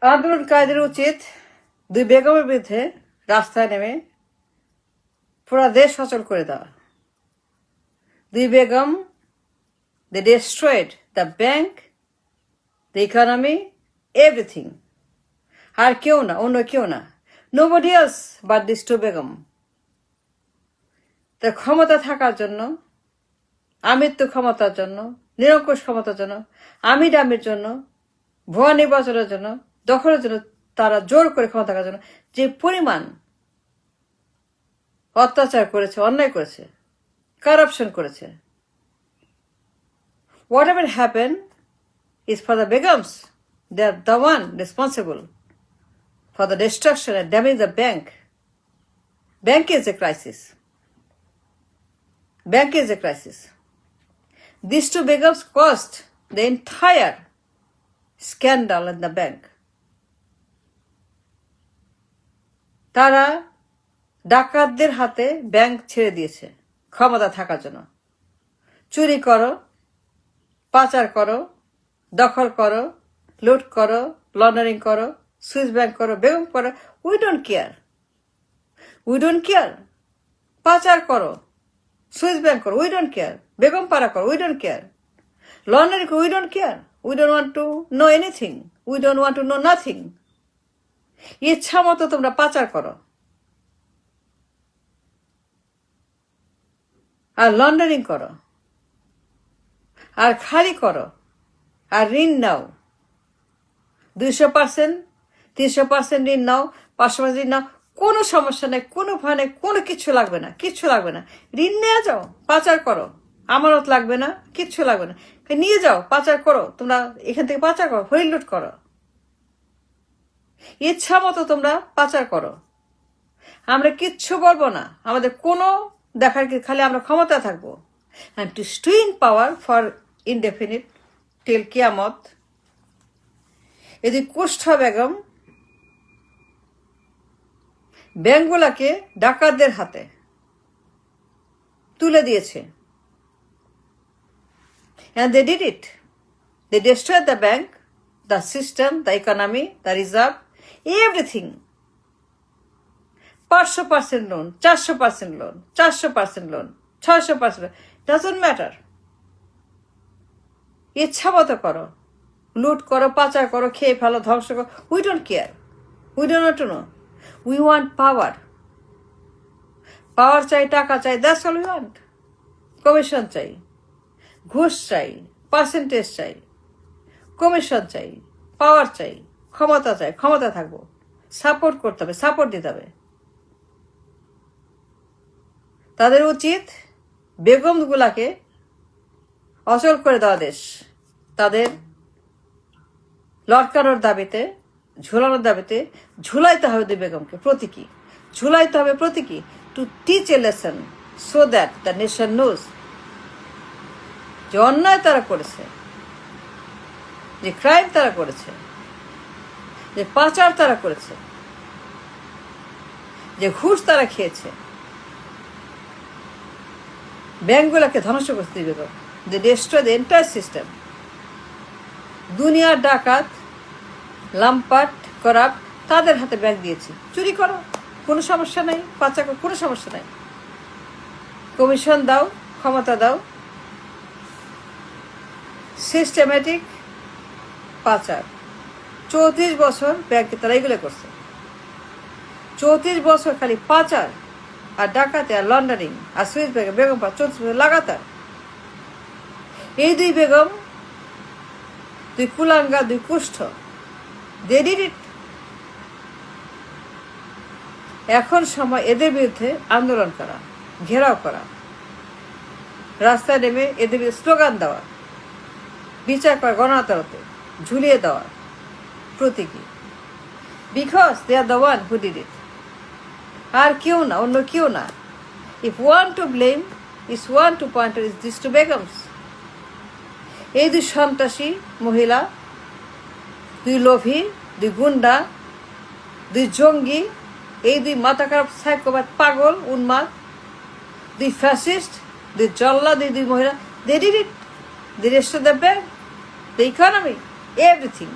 আন্দোলনকারীদের উচিত দুই বেগমের বিরুদ্ধে রাস্তায় নেমে পুরা দেশ সচল করে দেওয়া। দুই Begum, they destroyed the bank, the economy, everything. আর কেউ না, অন্য কেউ না, nobody else but these two Begum. তার ক্ষমতা থাকার জন্য, আমিত্ব ক্ষমতার জন্য, নিরঙ্কুশ ক্ষমতার জন্য, আমি ডামির জন্য, ভুয়া নির্বাচনের জন্য, দখলের জন্য, তারা জোর করে ক্ষমতা থাকার জন্য যে পরিমাণ অত্যাচার করেছে, অন্যায় করেছে, কারাপশন করেছে, whatever happened is for the Begums. They are the one responsible for the destruction and damage the bank. Bank is a crisis. Bank is a crisis. These two Begums caused the entire scandal in the bank. তারা ডাকাতদের হাতে bank ছেড়ে দিয়েছে ক্ষমতা থাকার জন্য। চুরি করো, পাচার করো, দখল করো, লুট করো, লন্ডারিং করো, সুইস ব্যাংক করো, বেগম করো, we don't care. We don't care. পাচার করো, সুইস ব্যাংক করো, উই ডোন্ট কেয়ার। বেগম পাড়া করো, উই ডোন্ট কেয়ার। লন্ডারিং করো, we don't care. We don't want to know anything. We don't want to no nothing. ইচ্ছা মতো তোমরা পাচার করো আর লন্ডারিং করো আর খালি করো আর ঋণ নাও, 200%, 300% ঋণ নাও, 500% ঋণ নাও, কোনো সমস্যা নেই, কোনো ভয় নেই, কোনো কিচ্ছু লাগবে না, কিচ্ছু লাগবে না। ঋণ নিয়ে যাও, পাচার করো, আমানত লাগবে না, কিচ্ছু লাগবে না, নিয়ে যাও, পাচার করো, তোমরা এখান থেকে পাচার করো, হরিলুট করো, ইচ্ছা মতো তোমরা পাচার করো। আমরা কিচ্ছু বলবো না, আমাদের কোনো দেখার কি, খালি আমরা ক্ষমতা থাকবো। and to stay in power for indefinite till কিয়ামত। এদিকে কুষ্ঠ বেগম ব্যাংকগুলাকে ডাকাতদের হাতে তুলে দিয়েছে। and they did it. They destroyed the bank, the system, the economy, the reserve, everything. 500% loan, 400% loan, 400% loan, 600% loan, doesn't matter. ইচ্ছা মতো করো, লুট করো, পাচার করো, খেয়ে ফেলো, ধ্বংস করো, we don't care. We don't want to know. We want power. Power চাই, টাকা চাই, that's all we want. Commission চাই, ঘুষ চাই, পার্সেন্টেজ চাই, কমিশন চাই, পাওয়ার চাই, ক্ষমতা চাই, ক্ষমতা থাকবো, সাপোর্ট করতে হবে, সাপোর্ট দিতে হবে। তাদের উচিত বেগমগুলাকে অচল করে দেওয়া দেশ। তাদের লটকানোর দাবিতে, ঝুলানোর দাবিতে ঝুলাইতে হবে দুই বেগমকে, প্রতীকী ঝুলাইতে হবে, প্রতীকী, to teach a lesson so that the nation knows যে অন্যায় তারা করেছে, যে ক্রাইম তারা করেছে, যে পাচার তারা করেছে, যে ঘুষ তারা খেয়েছে, ব্যাংকগুলোকে ধ্বংস করতে দিবে। যে ডেস্ট্রয় দ্য এন্টায়ার সিস্টেম। দুনিয়ার ডাকাত, লাম্পাট, করাপ্ট, তাদের হাতে ব্যাংক দিয়েছে। চুরি করো, কোনো সমস্যা নাই, পাচার করো, কোনো সমস্যা নাই, কমিশন দাও, ক্ষমতা দাও। সিস্টেমেটিক পাচার 34 বছর ব্যাংকে তারা এগুলো করছে। 34 বছর খালি পাচার আর ডাকাতে আর লন্ডারিং আর সুইস ব্যাংকে বেগম 34 বছর লাগাতার। এই দুই বেগম, দুই কুলাঙ্গা, দুই কুষ্ঠ, they did it. এখন সময় এদের বিরুদ্ধে আন্দোলন করা, ঘেরাও করা, রাস্তায় নেমে এদের বিরুদ্ধে স্লোগান দেওয়া, বিচার করা, গণআদালতে ঝুলিয়ে দেওয়া, প্রতীকী। Because they are the one who did it. আর কেউ না, অন্য কেউ না। If one to blame, is one to pointer, is this two Begums. এই দুই সন্ত্রাসী মহিলা, দুই লোভী, দুই গুন্ডা, দুই জঙ্গি, এই দুই মাথা খারাপ সাইকোপ্যাথ, পাগল, উন্মাদ, দুই ফ্যাসিস্ট, দুই জল্লা, দুই মহিলা, they did it. They destroyed the bank, the economy, everything.